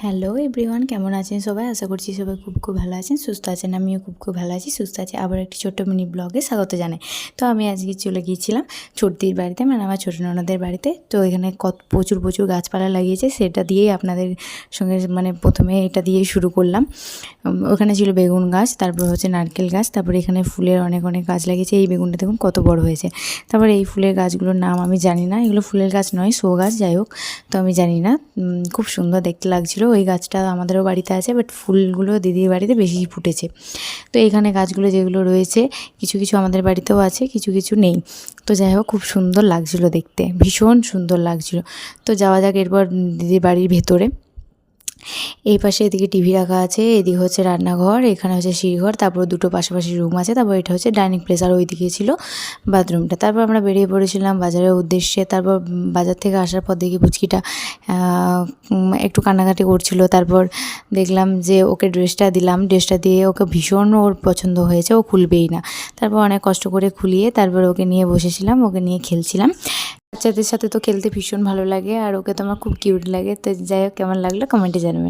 Hello everyone, কেমন আছেন সবাই? আশা করছি সবাই খুব ভালো আছেন, সুস্থ আছেন। আমিও খুব ভালো আছি, সুস্থ আছি। আবার একটি ছোট্ট মিনি ব্লগে স্বাগত জানাই। তো আমি আজকে চলে গিয়েছিলাম ছোটদির বাড়িতে, মানে আমার ছোটো ননদের বাড়িতে। তো এখানে প্রচুর গাছপালা লাগিয়েছে, সেটা দিয়েই আপনাদের সঙ্গে মানে প্রথমে এটা দিয়েই শুরু করলাম। ওখানে ছিল বেগুন গাছ, তারপর হচ্ছে নারকেল গাছ, তারপরে এখানে ফুলের অনেক গাছ লাগিয়েছে। এই বেগুনটা দেখুন কত বড় হয়েছে। তারপর এই ফুলের গাছগুলোর নাম আমি জানি না, এগুলো ফুলের গাছ নয়, শো গাছ, যাই হোক, তো আমি জানি না। খুব সুন্দর দেখতে লাগছিল। ওই গাছটা আমাদেরও বাড়িতে আছে, বাট ফুলগুলো দিদির বাড়িতে বেশি ফুটেছে। তো এখানে গাছগুলো যেগুলো রয়েছে, কিছু আমাদের বাড়িতেও আছে, কিছু নেই। তো যাই হোক, খুব সুন্দর লাগছিল দেখতে, ভীষণ সুন্দর লাগছিল। তো যাওয়া যাক এরপর দিদির বাড়ির ভেতরে। এই পাশে এদিকে টিভি রাখা আছে, এদিকে হচ্ছে রান্নাঘর, এখানে হচ্ছে সিঁড়িঘর, তারপর দুটো পাশাপাশি রুম আছে, তারপর এটা হচ্ছে ডাইনিং প্লেস, আর ওইদিকে ছিল বাথরুমটা। তারপর আমরা বেরিয়ে পড়েছিলাম বাজারের উদ্দেশ্যে। তারপর বাজার থেকে আসার পর দেখি পুচকিটা একটু কান্নাকাটি করছিল। তারপর দেখলাম যে ওকে ড্রেসটা দিলাম, ড্রেসটা দিয়ে ওকে ভীষণ ওর পছন্দ হয়েছে, ও খুলবেই না। তারপর অনেক কষ্ট করে খুলিয়ে তারপর ওকে নিয়ে বসেছিলাম, ওকে নিয়ে খেলছিলাম। বাচ্চাদের সাথে তো খেলতে ভীষণ ভালো লাগে, আর ওকে তো আমার খুব কিউট লাগে। তো যাই হোক, কেমন লাগলো কমেন্টে জানাবেন।